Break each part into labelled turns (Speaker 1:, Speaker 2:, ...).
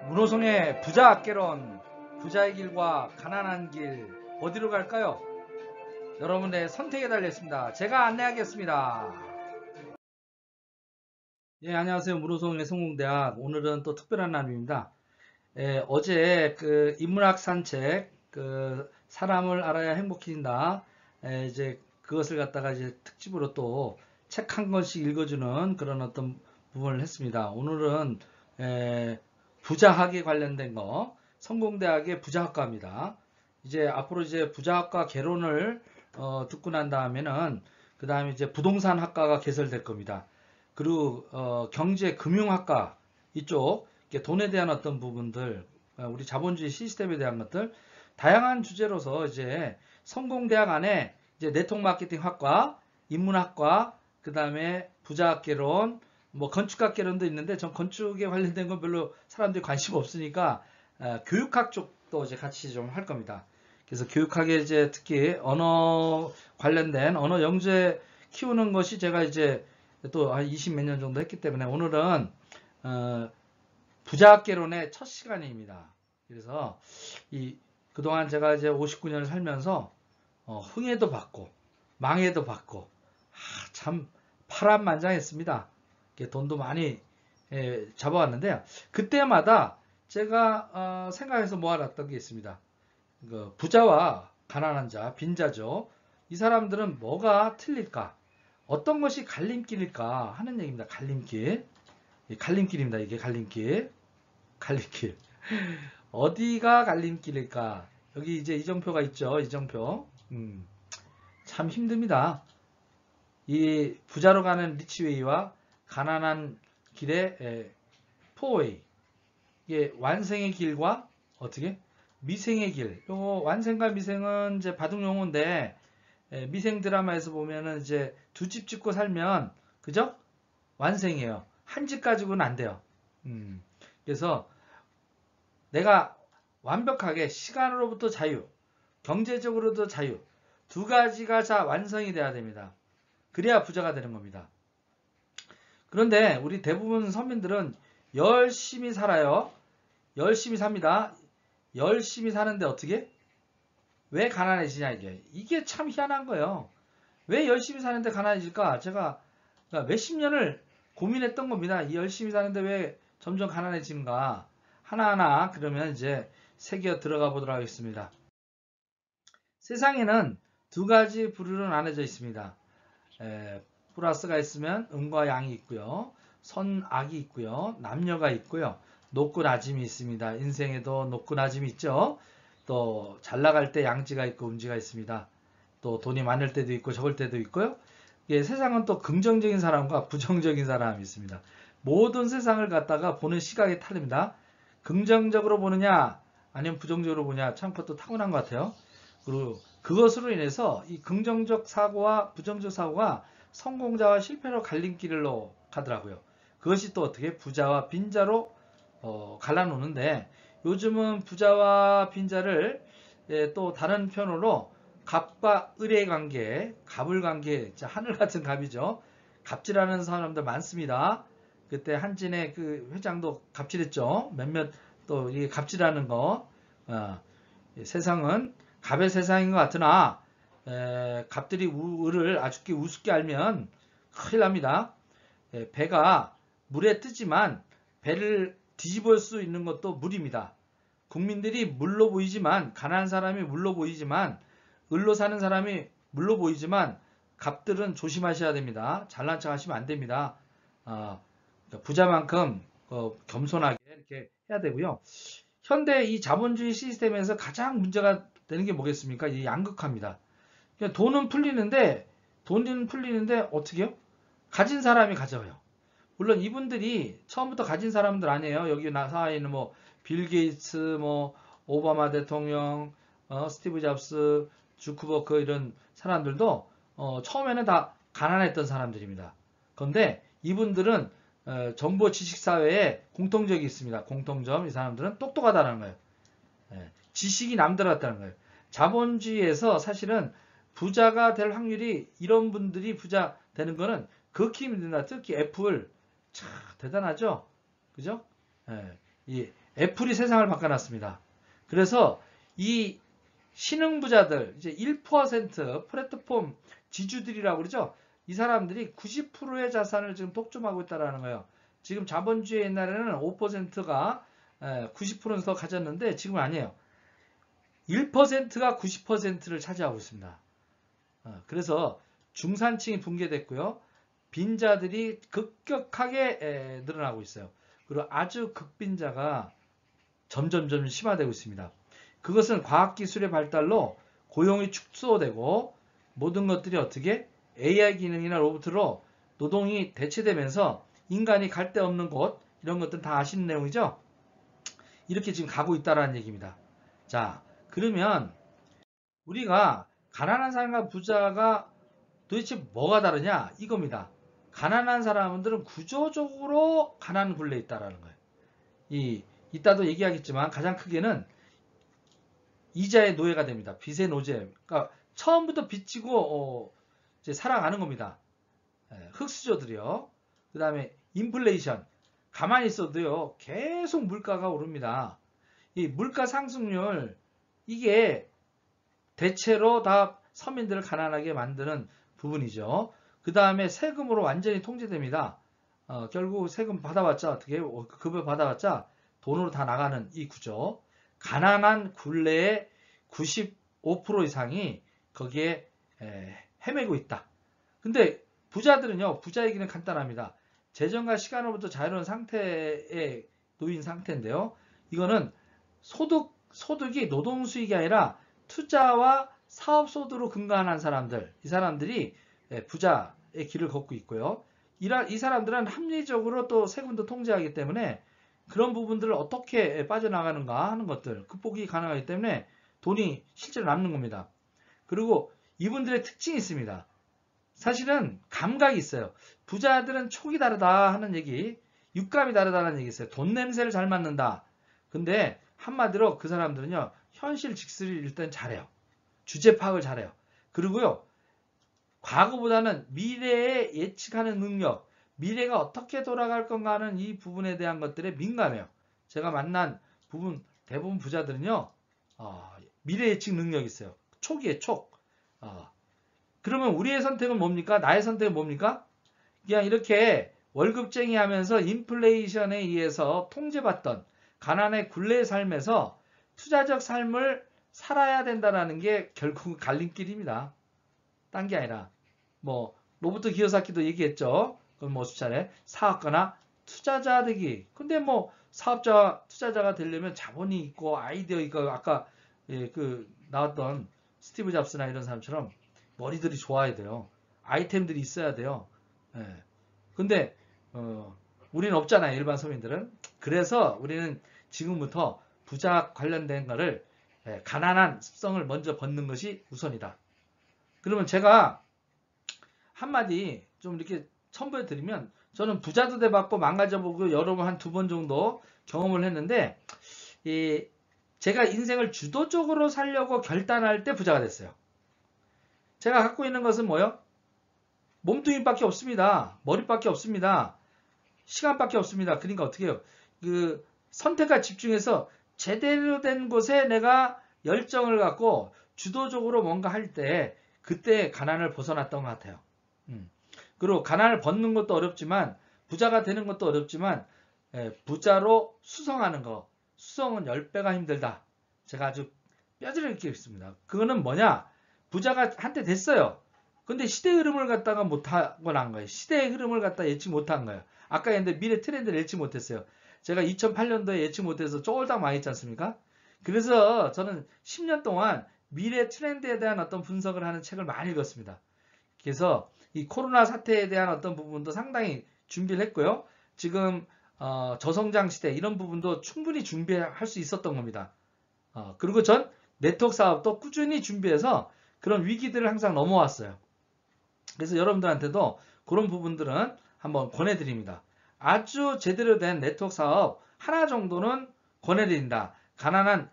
Speaker 1: 문호성의 부자학개론, 부자의 길과 가난한 길, 어디로 갈까요? 여러분의 선택에 달렸습니다. 제가 안내하겠습니다. 예, 안녕하세요. 문호성의 성공대학. 오늘은 또 특별한 날입니다. 어제 그 인문학 산책, 사람을 알아야 행복해진다. 이제 그것을 갖다가 이제 특집으로 또 책 한 권씩 읽어주는 그런 어떤 부분을 했습니다. 오늘은 부자학에 관련된 거, 성공대학의 부자학과입니다. 이제 앞으로 이제 부자학과 개론을 듣고 난 다음에는 그 다음에 이제 부동산 학과가 개설될 겁니다. 그리고 경제금융학과 이쪽 돈에 대한 어떤 부분들, 우리 자본주의 시스템에 대한 것들, 다양한 주제로서 이제 성공대학 안에 이제 네트워크마케팅학과, 인문학과, 그 다음에 부자학개론, 뭐 건축학개론도 있는데 전 건축에 관련된 건 별로 사람들이 관심 없으니까 교육학 쪽도 이제 같이 좀 할 겁니다. 그래서 교육학에 이제 특히 언어 관련된 언어 영재 키우는 것이 제가 이제 또 한 20 몇 년 정도 했기 때문에 오늘은 부자학개론의 첫 시간입니다. 그래서 그동안 제가 이제 59년을 살면서 흥해도 받고 망해도 받고 참 파란만장했습니다. 돈도 많이 잡아왔는데요. 그때마다 제가 생각해서 모아놨던 게 있습니다. 부자와 가난한 자, 빈자죠. 이 사람들은 뭐가 틀릴까? 어떤 것이 갈림길일까 하는 얘기입니다. 갈림길. 갈림길입니다. 이게 갈림길. 갈림길. 어디가 갈림길일까? 여기 이제 이정표가 있죠. 이정표. 참 힘듭니다. 이 부자로 가는 리치웨이와 가난한 길의 포웨이. 이게 완생의 길과 어떻게? 미생의 길. 요거 완생과 미생은 이제 바둑 용어인데 미생 드라마에서 보면은 이제 두 집 짓고 살면 그죠? 완생이에요. 한 집 가지고는 안 돼요. 그래서 내가 완벽하게 시간으로부터 자유, 경제적으로도 자유, 두 가지가 다 완성이 돼야 됩니다. 그래야 부자가 되는 겁니다. 그런데 우리 대부분 서민들은 열심히 살아요. 열심히 삽니다. 열심히 사는데 어떻게? 왜 가난해지냐 이게. 이게 참 희한한 거예요. 왜 열심히 사는데 가난해질까? 제가 몇십 년을 고민했던 겁니다. 이 열심히 사는데 왜 점점 가난해지는가? 하나하나 그러면 이제 새겨 들어가 보도록 하겠습니다. 세상에는 두 가지 부류로 나눠져 있습니다. 플러스가 있으면 음과 양이 있고요. 선악이 있고요. 남녀가 있고요. 높고 낮음이 있습니다. 인생에도 높고 낮음이 있죠. 또 잘 나갈 때 양지가 있고 음지가 있습니다. 또 돈이 많을 때도 있고 적을 때도 있고요. 세상은 또 긍정적인 사람과 부정적인 사람이 있습니다. 모든 세상을 갖다가 보는 시각이 다릅니다. 긍정적으로 보느냐 아니면 부정적으로 보느냐 참 그것도 타고난 것 같아요. 그리고 그것으로 인해서 이 긍정적 사고와 부정적 사고가 성공자와 실패로 갈림길로 가더라고요. 그것이 또 어떻게 부자와 빈자로 갈라놓는데 요즘은 부자와 빈자를 또 다른 편으로 갑과 을의 관계, 갑을 관계, 하늘 같은 갑이죠. 갑질하는 사람들 많습니다. 그때 한진의 그 회장도 갑질했죠. 몇몇 또 이게 갑질하는 거. 세상은 갑의 세상인 것 같으나 갑들이 을을 아주 우습게 알면 큰일 납니다. 배가 물에 뜨지만 배를 뒤집을 수 있는 것도 물입니다. 국민들이 물로 보이지만 가난한 사람이 물로 보이지만 을로 사는 사람이 물로 보이지만 갑들은 조심하셔야 됩니다. 잘난 척 하시면 안 됩니다. 부자만큼 겸손하게 이렇게 해야 되고요. 현대 이 자본주의 시스템에서 가장 문제가 되는 게 뭐겠습니까? 이 양극화입니다. 그러니까 돈은 풀리는데 어떻게요? 가진 사람이 가져요. 물론 이분들이 처음부터 가진 사람들 아니에요. 여기 나사에 있는 뭐 빌 게이츠, 뭐 오바마 대통령, 스티브 잡스, 주크버크 이런 사람들도 처음에는 다 가난했던 사람들입니다. 그런데 이분들은 정보 지식 사회에 공통적이 있습니다. 공통점 이 사람들은 똑똑하다는 거예요. 지식이 남들 같다는 거예요. 자본주의에서 사실은 부자가 될 확률이 이런 분들이 부자 되는 거는 극히 힘듭니다. 특히 애플 참 대단하죠. 그죠? 이 애플이 세상을 바꿔놨습니다. 그래서 이 신흥부자들 이제 1% 플랫폼 지주들이라고 그러죠. 이 사람들이 90%의 자산을 지금 독점하고 있다는 거예요. 지금 자본주의 옛날에는 5%가 90%는 더 가졌는데 지금은 아니에요. 1%가 90%를 차지하고 있습니다. 그래서 중산층이 붕괴됐고요. 빈자들이 급격하게 늘어나고 있어요. 그리고 아주 극빈자가 점점 심화되고 있습니다. 그것은 과학기술의 발달로 고용이 축소되고 모든 것들이 어떻게 AI 기능이나 로봇으로 노동이 대체되면서 인간이 갈 데 없는 곳 이런 것들은 다 아시는 내용이죠. 이렇게 지금 가고 있다는 얘기입니다. 자, 그러면 우리가 가난한 사람과 부자가 도대체 뭐가 다르냐 이겁니다. 가난한 사람들은 구조적으로 가난 굴레에 있다라는 거예요. 이따도 얘기하겠지만 가장 크게는 이자의 노예가 됩니다. 빚의 노제. 그러니까 처음부터 빚지고 이제 살아가는 겁니다. 흑수저들이요. 그 다음에 인플레이션. 가만히 있어도요. 계속 물가가 오릅니다. 이 물가 상승률 이게 대체로 다 서민들을 가난하게 만드는 부분이죠. 그 다음에 세금으로 완전히 통제됩니다. 결국 세금 받아봤자 어떻게 급여 받아봤자 돈으로 다 나가는 이 구조. 가난한 굴레의 95% 이상이 거기에 헤매고 있다. 근데 부자들은요. 부자 얘기는 간단합니다. 재정과 시간으로부터 자유로운 상태에 놓인 상태인데요. 이거는 소득이 노동수익이 아니라 투자와 사업소득으로 근간한 사람들, 이 사람들이 부자의 길을 걷고 있고요. 이 사람들은 합리적으로 또 세금도 통제하기 때문에 그런 부분들을 어떻게 빠져나가는가 하는 것들 극복이 가능하기 때문에 돈이 실제로 남는 겁니다. 그리고 이분들의 특징이 있습니다. 사실은 감각이 있어요. 부자들은 촉이 다르다 하는 얘기, 육감이 다르다는 얘기 있어요. 돈 냄새를 잘 맡는다. 근데 한마디로 그 사람들은요. 현실 직스를 일단 잘해요. 주제 파악을 잘해요. 그리고요. 과거보다는 미래에 예측하는 능력, 미래가 어떻게 돌아갈 건가 하는 이 부분에 대한 것들에 민감해요. 제가 만난 대부분 부자들은요. 미래 예측 능력이 있어요. 촉이에요. 촉. 그러면 우리의 선택은 뭡니까? 나의 선택은 뭡니까? 그냥 이렇게 월급쟁이 하면서 인플레이션에 의해서 통제받던 가난의 굴레의 삶에서 투자적 삶을 살아야 된다는 게 결국 갈림길입니다. 딴 게 아니라 뭐 로버트 기요사키도 얘기했죠. 그건 뭐 수차례 사업가나 투자자 되기. 근데 뭐 사업자 투자자가 되려면 자본이 있고 아이디어 있고 아까 나왔던 스티브 잡스나 이런 사람처럼 머리들이 좋아야 돼요. 아이템들이 있어야 돼요. 근데 우리는 없잖아요. 일반 서민들은. 그래서 우리는 지금부터 부자 관련된 거를 가난한 습성을 먼저 벗는 것이 우선이다. 그러면 제가 한마디 좀 이렇게 첨부해 드리면 저는 부자도 돼봤고 망가져보고 여러 번 한 2번 정도 경험을 했는데 제가 인생을 주도적으로 살려고 결단할 때 부자가 됐어요. 제가 갖고 있는 것은 뭐요? 몸뚱이밖에 없습니다. 머리밖에 없습니다. 시간밖에 없습니다. 그러니까 어떻게 해요? 선택과 집중해서 제대로 된 곳에 내가 열정을 갖고 주도적으로 뭔가 할 때 그때 가난을 벗어났던 것 같아요. 그리고 가난을 벗는 것도 어렵지만 부자가 되는 것도 어렵지만 부자로 수성하는 거 수성은 10배가 힘들다. 제가 아주 뼈저리게 느끼겠습니다. 그거는 뭐냐? 부자가 한때 됐어요. 근데 시대의 흐름을 갖다가 못하고 난 거예요. 시대의 흐름을 갖다 예측 못한 거예요. 아까 했는데 미래 트렌드를 예측 못했어요. 제가 2008년도에 예측 못해서 쫄딱 망했지 않습니까? 그래서 저는 10년 동안 미래 트렌드에 대한 어떤 분석을 하는 책을 많이 읽었습니다. 그래서 이 코로나 사태에 대한 어떤 부분도 상당히 준비를 했고요. 지금 저성장 시대 이런 부분도 충분히 준비할 수 있었던 겁니다. 그리고 전 네트워크 사업도 꾸준히 준비해서 그런 위기들을 항상 넘어왔어요. 그래서 여러분들한테도 그런 부분들은 한번 권해드립니다. 아주 제대로 된 네트워크 사업 하나 정도는 권해드린다. 가난한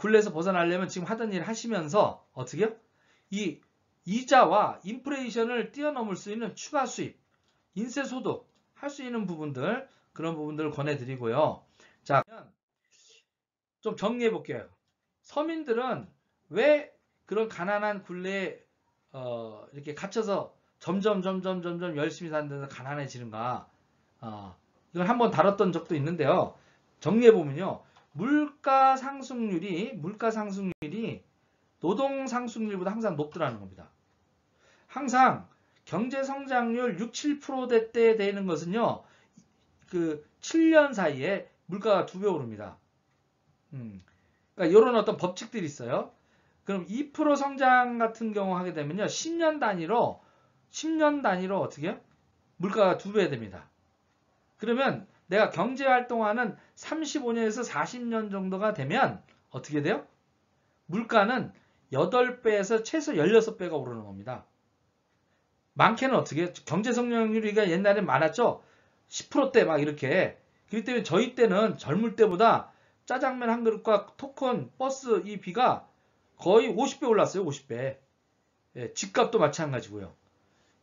Speaker 1: 굴레에서 벗어나려면 지금 하던 일 하시면서 어떻게요? 이 이자와 인플레이션을 뛰어넘을 수 있는 추가 수입, 인세 소득 할 수 있는 부분들 그런 부분들을 권해드리고요. 자, 좀 정리해 볼게요. 서민들은 왜 그런 가난한 굴레에 이렇게 갇혀서 점점 열심히 사는 데서 가난해지는가? 이걸 한번 다뤘던 적도 있는데요. 정리해 보면요. 물가 상승률이 노동 상승률보다 항상 높더라는 겁니다. 항상 경제 성장률 6, 7%대 되는 것은요. 그 7년 사이에 물가가 2배 오릅니다. 그러니까 이런 어떤 법칙들이 있어요. 그럼 2% 성장 같은 경우 하게 되면요. 10년 단위로 어떻게 해요? 물가가 2배 됩니다. 그러면 내가 경제 활동하는 35년에서 40년 정도가 되면 어떻게 돼요? 물가는 8배에서 최소 16배가 오르는 겁니다. 많게는 어떻게 해요? 경제 성장률이가 옛날에 많았죠? 10%대 막 이렇게. 그렇기 때문에 저희 때는 젊을 때보다 짜장면 한 그릇과 토큰, 버스 이 비가 거의 50배 올랐어요. 50배. 예, 집값도 마찬가지고요.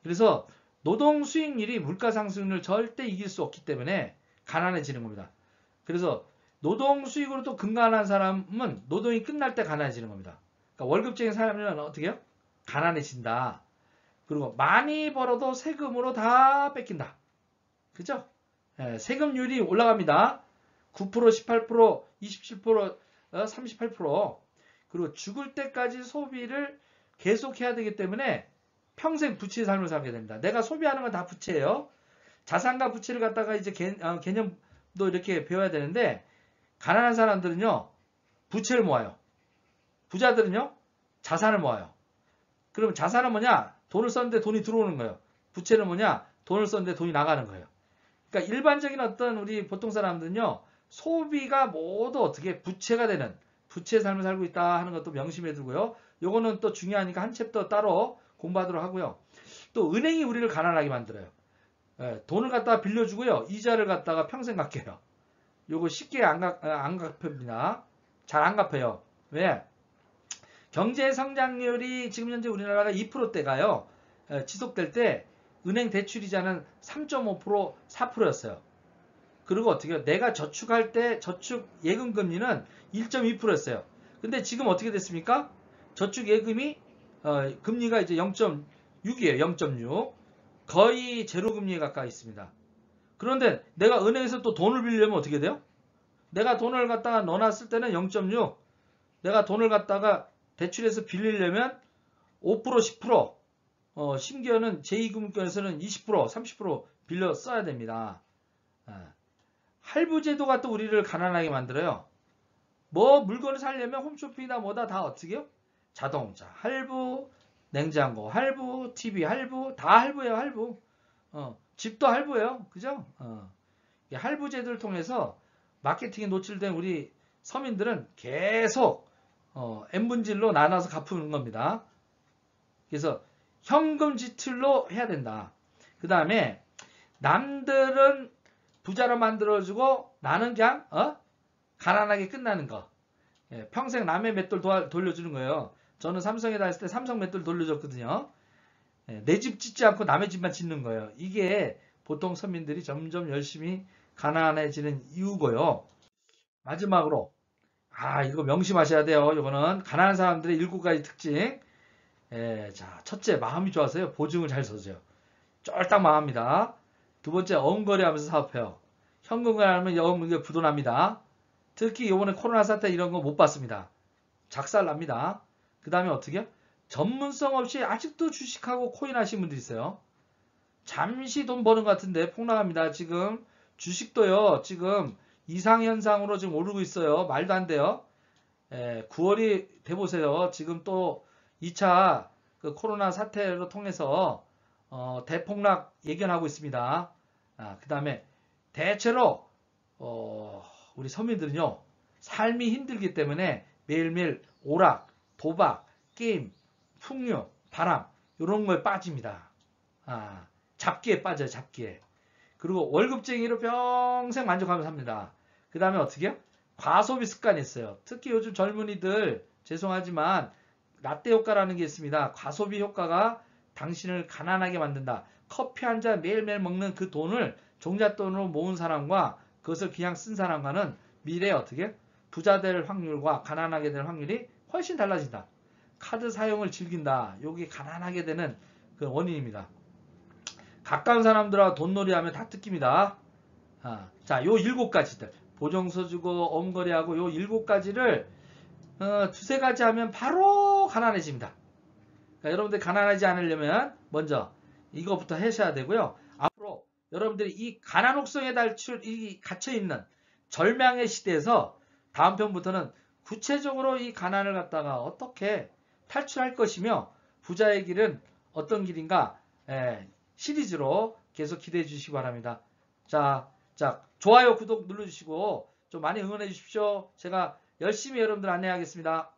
Speaker 1: 그래서 노동 수익률이 물가 상승률을 절대 이길 수 없기 때문에 가난해지는 겁니다. 그래서 노동 수익으로 또 근간한 사람은 노동이 끝날 때 가난해지는 겁니다. 그러니까 월급쟁이 사람은 어떻게 해요? 가난해진다. 그리고 많이 벌어도 세금으로 다 뺏긴다. 그죠? 예, 세금률이 올라갑니다. 9%, 18%, 27%, 38%. 그리고 죽을 때까지 소비를 계속해야 되기 때문에 평생 부채의 삶을 살게 됩니다. 내가 소비하는 건 다 부채예요. 자산과 부채를 갖다가 이제 개념도 이렇게 배워야 되는데 가난한 사람들은요. 부채를 모아요. 부자들은요. 자산을 모아요. 그럼 자산은 뭐냐? 돈을 썼는데 돈이 들어오는 거예요. 부채는 뭐냐? 돈을 썼는데 돈이 나가는 거예요. 그러니까 일반적인 어떤 우리 보통 사람들은요. 소비가 모두 어떻게 부채가 되는 부채의 삶을 살고 있다 하는 것도 명심해 두고요. 요거는 또 중요하니까 한 챕터 따로 공부하도록 하고요. 또 은행이 우리를 가난하게 만들어요. 예, 돈을 갖다가 빌려주고요. 이자를 갖다가 평생 갚게요. 요거 쉽게 안 갚습니다. 잘 안 갚아요. 왜? 경제 성장률이 지금 현재 우리나라가 2%대가요. 지속될 때 은행 대출이자는 3.5%, 4%였어요. 그리고 어떻게 해요? 내가 저축할 때 저축 예금 금리는 1.2%였어요. 근데 지금 어떻게 됐습니까? 저축 예금이 금리가 이제 0.6이에요. 0.6. 거의 제로 금리에 가까이 있습니다. 그런데 내가 은행에서 또 돈을 빌리려면 어떻게 돼요? 내가 돈을 갖다가 넣어놨을 때는 0.6. 내가 돈을 갖다가 대출해서 빌리려면 5%, 10%. 심지어는 제2금융권에서는 20%, 30% 빌려 써야 됩니다. 할부 제도가 또 우리를 가난하게 만들어요. 뭐 물건을 사려면 홈쇼핑이나 뭐다 다 어떻게 해요? 자동차 할부, 냉장고 할부, TV 할부, 다 할부예요. 할부. 집도 할부예요. 그죠? 할부 제도를 통해서 마케팅에 노출된 우리 서민들은 계속 n분질로 나눠서 갚는 겁니다. 그래서 현금 지출로 해야 된다. 그 다음에 남들은 부자로 만들어주고 나는 그냥 가난하게 끝나는 거. 예, 평생 남의 맷돌 돌려주는 거예요. 저는 삼성에 다녔을 때 삼성 맷돌 돌려줬거든요. 예, 내 집 짓지 않고 남의 집만 짓는 거예요. 이게 보통 서민들이 점점 열심히 가난해지는 이유고요. 마지막으로 이거 명심하셔야 돼요. 이거는 가난한 사람들의 7가지 특징. 예, 자, 첫째 마음이 좋아서요. 보증을 잘 서줘요. 쫄딱 망합니다. 두 번째 어음거리하면서 사업해요. 현금을 하면 여금이 부도납니다. 특히 이번에 코로나 사태 이런 거 못 봤습니다. 작살납니다. 그 다음에 어떻게 해요? 전문성 없이 아직도 주식하고 코인 하시는 분들이 있어요. 잠시 돈 버는 것 같은데 폭락합니다. 지금 주식도요. 지금 이상현상으로 지금 오르고 있어요. 말도 안 돼요. 9월이 돼보세요. 지금 또 2차 그 코로나 사태로 통해서 대폭락 예견하고 있습니다. 그 다음에 대체로 우리 서민들은요. 삶이 힘들기 때문에 매일매일 오락, 도박, 게임, 풍류, 바람 이런 거에 빠집니다. 잡기에 빠져요. 잡기에. 그리고 월급쟁이로 평생 만족하면서 삽니다. 그 다음에 어떻게 해요? 과소비 습관이 있어요. 특히 요즘 젊은이들 죄송하지만 라떼 효과라는 게 있습니다. 과소비 효과가 당신을 가난하게 만든다. 커피 한 잔 매일매일 먹는 그 돈을 종잣돈으로 모은 사람과 그것을 그냥 쓴 사람과는 미래에 어떻게 부자 될 확률과 가난하게 될 확률이 훨씬 달라진다. 카드 사용을 즐긴다. 요게 가난하게 되는 그 원인입니다. 가까운 사람들하고 돈놀이 하면 다 뜯깁니다. 자, 요 7가지들. 보증서 주고 엄거래하고 요 7가지를 두세 가지 하면 바로 가난해집니다. 그러니까 여러분들 가난하지 않으려면 먼저 이거부터 하셔야 되고요. 앞으로 여러분들이 이 가난 혹성에 이 갇혀있는 절망의 시대에서 다음 편부터는 구체적으로 이 가난을 갖다가 어떻게 탈출할 것이며 부자의 길은 어떤 길인가 시리즈로 계속 기대해 주시기 바랍니다. 자, 좋아요, 구독 눌러주시고 좀 많이 응원해 주십시오. 제가 열심히 여러분들 안내하겠습니다.